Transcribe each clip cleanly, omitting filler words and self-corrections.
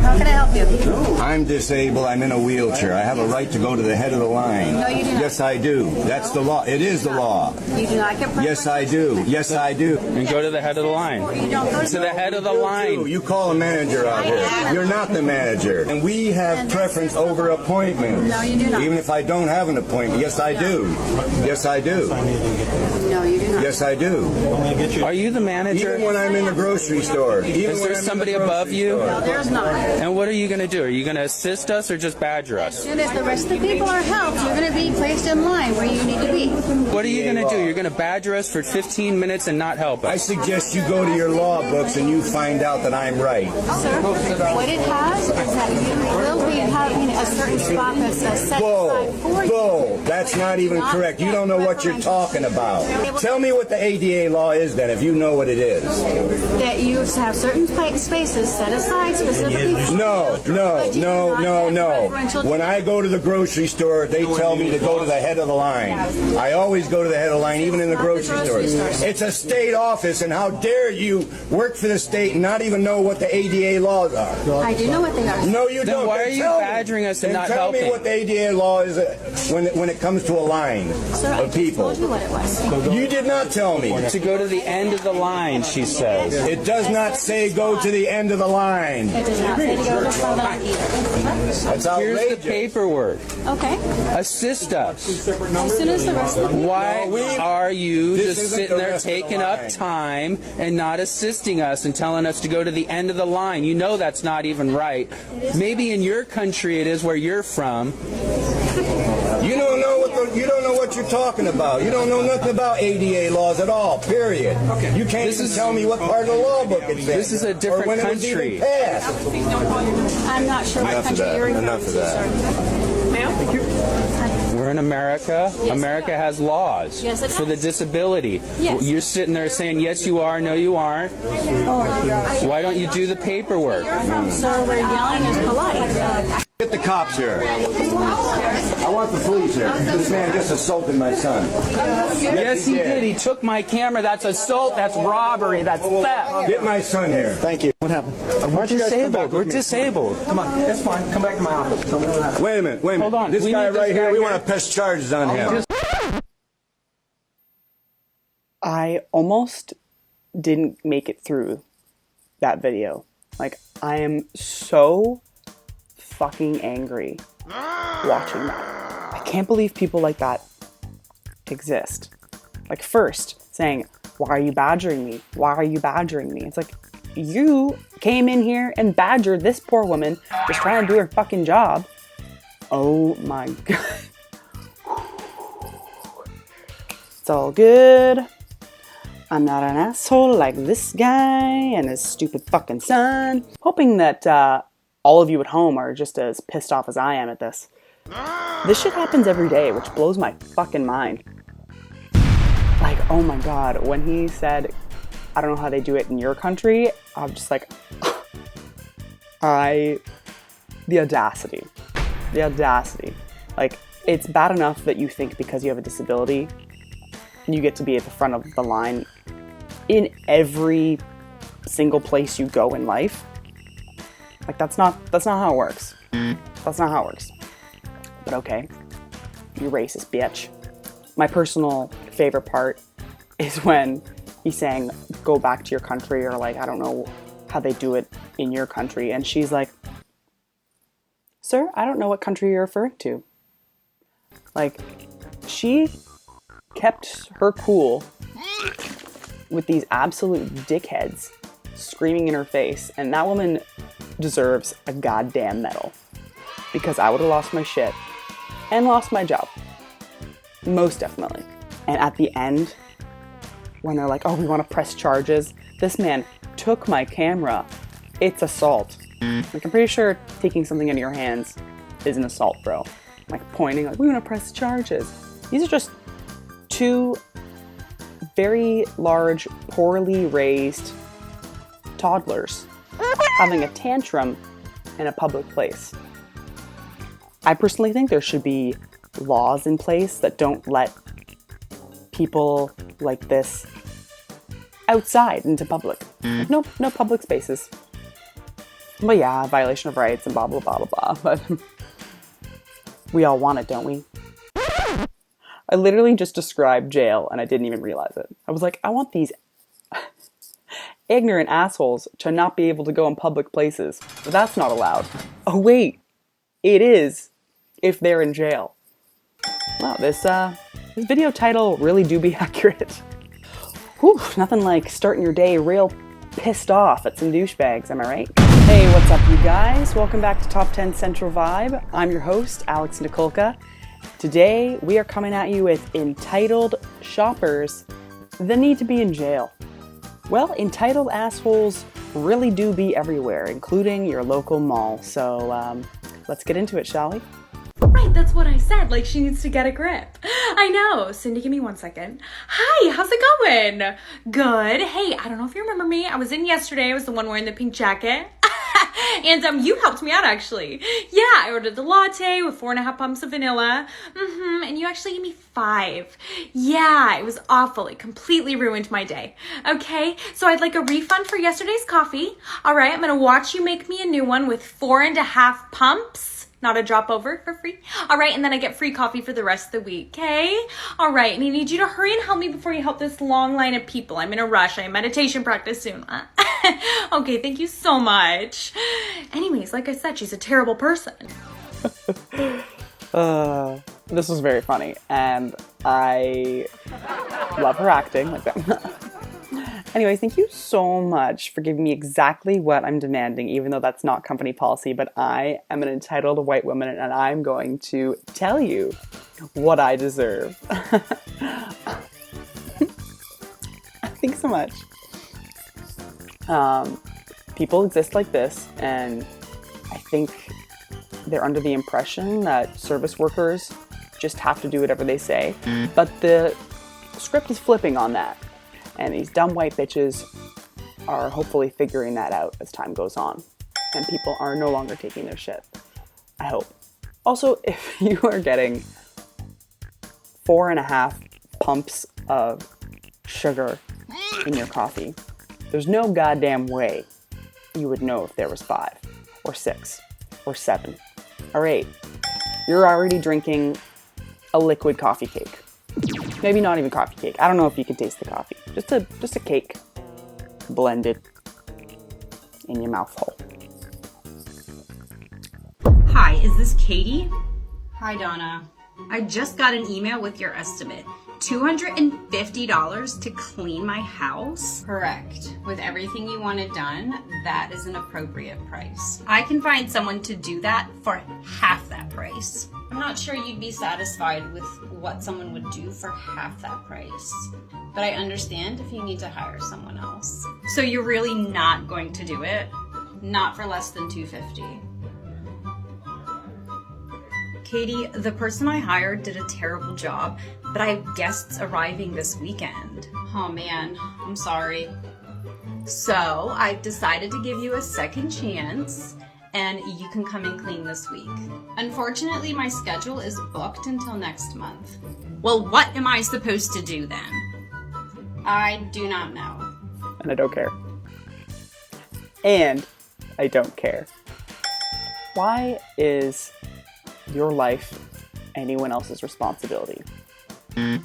How can I help you? I'm disabled. I'm in a wheelchair. I have a right to go to the head of the line. No, you do not. Yes, I do. That's the law. It is the law. You do not get Yes, I do. Yes, I do. And go to the head of the line. You don't go To the head of the line. You call a manager out here. You're not the manager. And we have preference over appointments. No, you do not. Even if I don't have an appointment. Yes, I do. Yes, I do. No, you do not. Yes, I do. Are you the manager? Even when I'm in the grocery store. Even Is when there I'm in somebody the above grocery you? store. No, there's not. And what are you going to do? Are you going to assist us or just badger As us? soon as the rest of the people are helped, you're going to be placed in line where you need to be. What are you going to do? You're going to badger us for 15 minutes and not help I us? suggest you go to your law books and you find out that I'm right. Sir, what it has is that you will be having a certain spot that's set Bull. aside for you. Bull. That's not even correct. You don't know what you're talking about. Tell me what the ADA law is then, if you know what it is. That you have certain spaces set aside specifically for No, you, no, but you no, do not no, have no. preferential When I go to the grocery store, they tell me to go to the head of the line. I always go to the head of the line, even in the grocery stores. It's a state office, and how dare you work for the state and not even know what the ADA laws are? I do know what they are. No, you Then don't. why Then are you tell me. badgering us and Then not tell me helping? what the ADA law is when it comes to a line Sir, I of just people. told you what it was. You did not tell me. To go to the end of the line, she says. It does not say go to the end of the line. It does not say to go to the line either. That's Here's the outrageous. paperwork. Okay. Assist us. As soon as the rest of the people Why are you This just isn't sitting the there rest of the taking up line. time and not assisting us and telling us to go to the end of the line? You know that's not even right. Maybe in your country it is where you're from. You don't know what you're talking about. You don't know nothing about ADA laws at all. Period. You can't This even is- tell me what part of the law book it's in. This is a different or when it was country. even passed. I'm not sure what Enough of country that. you're referring Enough to, of that. sir. We're in America. America has laws Yes, it for the does. disability. Yes. You're sitting there saying, yes, you are, no, you aren't. Why don't you do the paperwork? Sir, we're yelling is polite. Get the cops here. I want the police here. This man just assaulted my son. Yes, he did. He took my camera. That's assault. That's robbery. That's theft. Get my son here. Thank you. What happened? We're disabled. We're disabled. Come on, that's fine. Come back to my office. Tell me what happened. Wait a minute. Wait a minute. Hold on. This We guy need this right here, guy we here. want to press charges on him. I almost didn't make it through that video. Like, I am so fucking angry watching that. I can't believe people like that exist. Like, first saying, why are you badgering me? Why are you badgering me? It's like, you came in here and badgered this poor woman just trying to do her fucking job. Oh my god. It's all good. I'm not an asshole like this guy and his stupid fucking son. Hoping that all of you at home are just as pissed off as I am at this. This shit happens every day, which blows my fucking mind. Like, oh my god, when he said, I don't know how they do it in your country, I'm just like, the audacity. The audacity. Like, it's bad enough that you think because you have a disability, you get to be at the front of the line in every single place you go in life. Like, that's not how it works. That's not how it works. But okay, you racist bitch. My personal favorite part is when he's saying, go back to your country, or like, I don't know how they do it in your country. And she's like, sir, I don't know what country you're referring to. Like, she kept her cool with these absolute dickheads screaming in her face, and that woman deserves a goddamn medal, because I would have lost my shit and lost my job. Most definitely. And at the end, when they're like, oh, we want to press charges, this man took my camera. It's assault. Like, I'm pretty sure taking something into your hands is an assault, bro. Like, pointing, like, we want to press charges. These are just two very large, poorly raised toddlers having a tantrum in a public place. I personally think there should be laws in place that don't let people like this outside into public. Like, no public spaces. But yeah, violation of rights and blah, blah, blah, blah, blah. But we all want it, don't we? I literally just described jail and I didn't even realize it. I was like, I want these ignorant assholes to not be able to go in public places. But that's not allowed. Oh wait, it is if they're in jail. Wow, this video title really do be accurate. Whew, nothing like starting your day real pissed off at some douchebags, am I right? Hey, what's up you guys? Welcome back to Top 10 Central Vibe. I'm your host, Alex Nikolka. Today, we are coming at you with entitled shoppers that need to be in jail. Well, entitled assholes really do be everywhere, including your local mall. So, let's get into it, shall we? Right, that's what I said. Like, she needs to get a grip. I know. Cindy, give me 1 second. Hi, how's it going? Good. Hey, I don't know if you remember me. I was in yesterday. I was the one wearing the pink jacket. And you helped me out, actually. Yeah, I ordered the latte with 4.5 pumps of vanilla. And you actually gave me 5. Yeah, it was awful. It completely ruined my day. Okay, so I'd like a refund for yesterday's coffee. All right, I'm gonna watch you make me a new one with 4.5 pumps. Not a drop over for free. All right, and then I get free coffee for the rest of the week, okay? All right, and I need you to hurry and help me before you help this long line of people. I'm in a rush. I have meditation practice soon. Okay, thank you so much. Anyways, like I said, she's a terrible person. This was very funny, and I love her acting like that. Anyways, thank you so much for giving me exactly what I'm demanding, even though that's not company policy, but I am an entitled white woman and I'm going to tell you what I deserve. Thanks so much. People exist like this, and I think they're under the impression that service workers just have to do whatever they say, but the script is flipping on that. And these dumb white bitches are hopefully figuring that out as time goes on. And people are no longer taking their shit. I hope. Also, if you are getting 4.5 pumps of sugar in your coffee, there's no goddamn way you would know if there was 5 or 6 or 7 or 8. You're already drinking a liquid coffee cake. Maybe not even coffee cake. I don't know if you can taste the coffee. Just a cake blended in your mouth hole. Hi, is this Katie? Hi, Donna. I just got an email with your estimate. $250 to clean my house? Correct. With everything you wanted done, that is an appropriate price. I can find someone to do that for half that price. I'm not sure you'd be satisfied with what someone would do for half that price, but I understand if you need to hire someone else. So you're really not going to do it? Not for less than $250. Katie, the person I hired did a terrible job, but I have guests arriving this weekend. Oh man, I'm sorry. So I've decided to give you a second chance, and you can come and clean this week. Unfortunately, my schedule is booked until next month. Well, what am I supposed to do then? I do not know. And I don't care. And I don't care. Why is your life anyone else's responsibility? I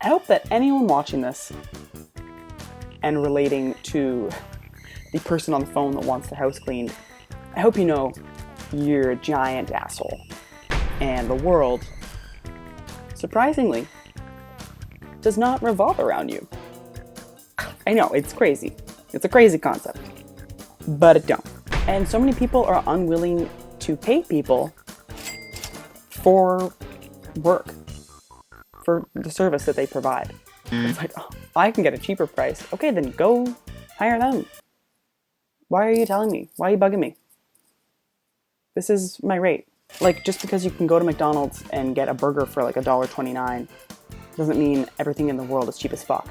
hope that anyone watching this and relating to the person on the phone that wants their house cleaned, I hope you know you're a giant asshole. And the world, surprisingly, does not revolve around you. I know, it's crazy. It's a crazy concept. But it don't. And so many people are unwilling to pay people for work, for the service that they provide. It's like, oh, I can get a cheaper price. Okay, then go hire them. Why are you telling me? Why are you bugging me? This is my rate. Like, just because you can go to McDonald's and get a burger for like $1.29 doesn't mean everything in the world is cheap as fuck.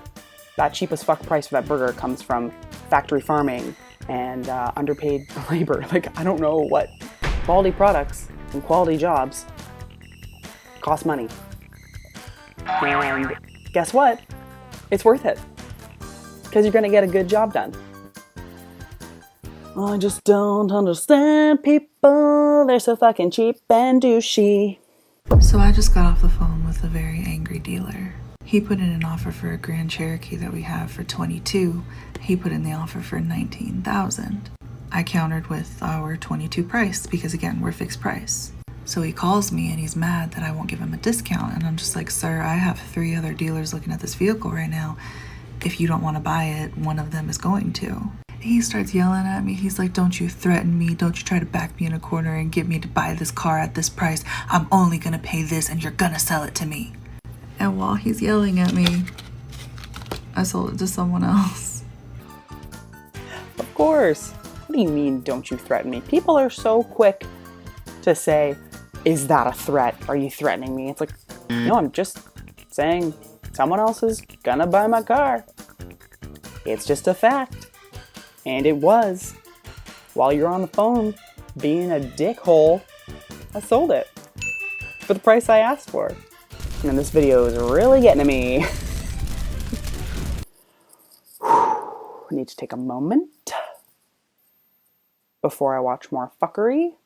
That cheap as fuck price for that burger comes from factory farming and underpaid labor. Like, I don't know what. Quality products and quality jobs cost money. And guess what? It's worth it. Because you're going to get a good job done. I just don't understand people. They're so fucking cheap and douchey. So I just got off the phone with a very angry dealer. He put in an offer for a Grand Cherokee that we have for $22,000. He put in the offer for $19,000. I countered with our $22,000 price because again, we're fixed price. So he calls me and he's mad that I won't give him a discount. And I'm just like, sir, I have 3 other dealers looking at this vehicle right now. If you don't want to buy it, one of them is going to. He starts yelling at me. He's like, don't you threaten me. Don't you try to back me in a corner and get me to buy this car at this price. I'm only going to pay this and you're going to sell it to me. And while he's yelling at me, I sold it to someone else. Of course. What do you mean, don't you threaten me? People are so quick to say, is that a threat? Are you threatening me? It's like, no, I'm just saying someone else is gonna buy my car. It's just a fact. And it was. While you're on the phone being a dickhole, I sold it for the price I asked for. And this video is really getting to me. I need to take a moment before I watch more fuckery.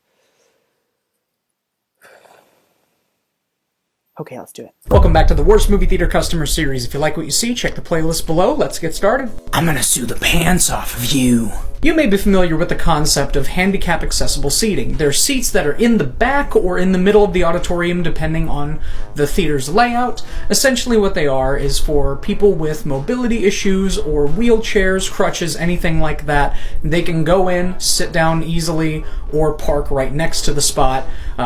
Okay, let's do it. Welcome back to the Worst Movie Theater Customer Series. If you like what you see, check the playlist below. Let's get started. I'm gonna sue the pants off of you. You may be familiar with the concept of handicap accessible seating. They're seats that are in the back or in the middle of the auditorium depending on the theater's layout. Essentially what they are is for people with mobility issues or wheelchairs, crutches, anything like that. They can go in, sit down easily, or park right next to the spot,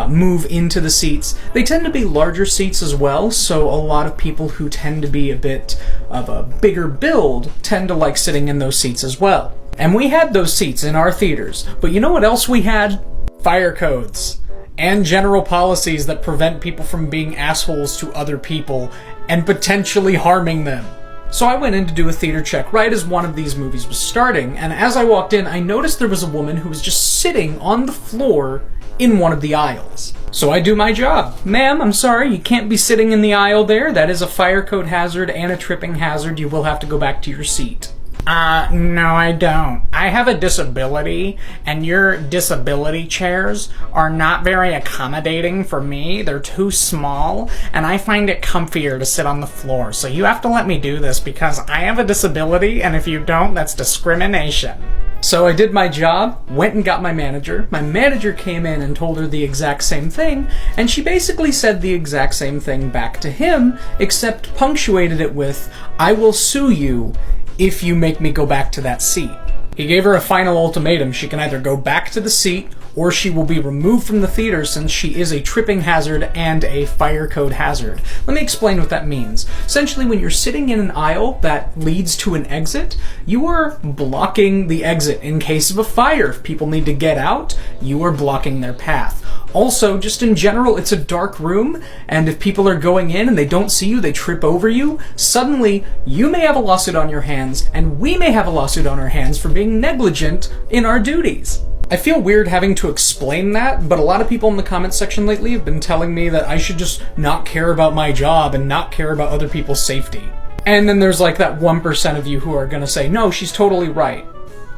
move into the seats. They tend to be larger seats as well, so a lot of people who tend to be a bit of a bigger build tend to like sitting in those seats as well. And we had those seats in our theaters, but you know what else we had? Fire codes and general policies that prevent people from being assholes to other people and potentially harming them. So I went in to do a theater check right as one of these movies was starting, and as I walked in, I noticed there was a woman who was just sitting on the floor in one of the aisles. So I do my job. Ma'am, I'm sorry, you can't be sitting in the aisle there. That is a fire code hazard and a tripping hazard. You will have to go back to your seat. No, I don't. I have a disability, and your disability chairs are not very accommodating for me. They're too small, and I find it comfier to sit on the floor. So you have to let me do this because I have a disability, and if you don't, that's discrimination. So I did my job, went and got my manager. My manager came in and told her the exact same thing, and she basically said the exact same thing back to him, except punctuated it with, I will sue you if you make me go back to that seat. He gave her a final ultimatum. She can either go back to the seat or she will be removed from the theater since she is a tripping hazard and a fire code hazard. Let me explain what that means. Essentially, when you're sitting in an aisle that leads to an exit, you are blocking the exit in case of a fire. If people need to get out, you are blocking their path. Also, just in general, it's a dark room, and if people are going in and they don't see you, they trip over you, suddenly you may have a lawsuit on your hands, and we may have a lawsuit on our hands for being negligent in our duties. I feel weird having to explain that, but a lot of people in the comments section lately have been telling me that I should just not care about my job and not care about other people's safety. And then there's like that 1% of you who are gonna say, no, she's totally right.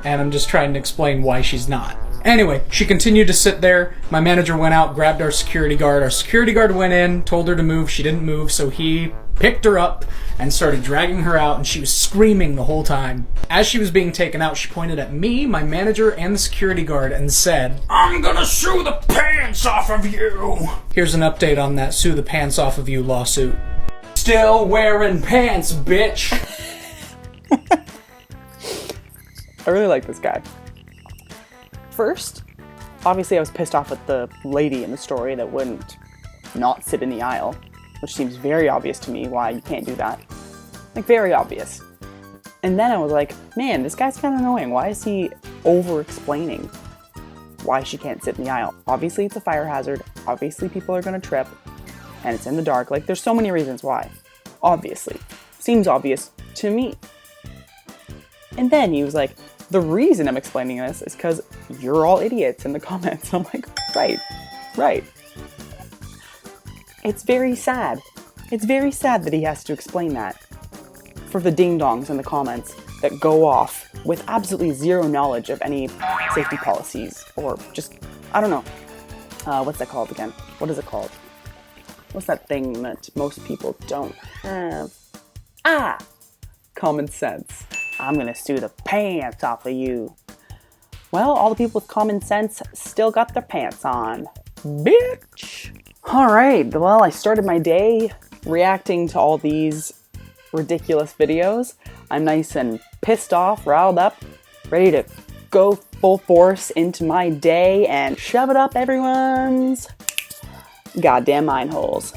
And I'm just trying to explain why she's not. Anyway, she continued to sit there. My manager went out, grabbed our security guard. Our security guard went in, told her to move. She didn't move, so he picked her up and started dragging her out, and she was screaming the whole time. As she was being taken out, she pointed at me, my manager, and the security guard and said, I'm gonna sue the pants off of you! Here's an update on that sue the pants off of you lawsuit. Still wearing pants, bitch! I really like this guy. First, obviously I was pissed off at the lady in the story that wouldn't not sit in the aisle, which seems very obvious to me why you can't do that. Like, very obvious. And then I was like, man, this guy's kind of annoying. Why is he over-explaining why she can't sit in the aisle? Obviously it's a fire hazard. Obviously people are going to trip. And it's in the dark. Like, there's so many reasons why. Obviously. Seems obvious to me. And then he was like, the reason I'm explaining this is because you're all idiots in the comments. I'm like, right. It's very sad. It's very sad that he has to explain that. For the ding-dongs in the comments that go off with absolutely zero knowledge of any safety policies, or just, I don't know. What's that called again? What is it called? What's that thing that most people don't have? Common sense. I'm gonna sue the pants off of you. Well, all the people with common sense still got their pants on. Bitch! Alright, well, I started my day reacting to all these ridiculous videos. I'm nice and pissed off, riled up, ready to go full force into my day and shove it up everyone's goddamn mind holes.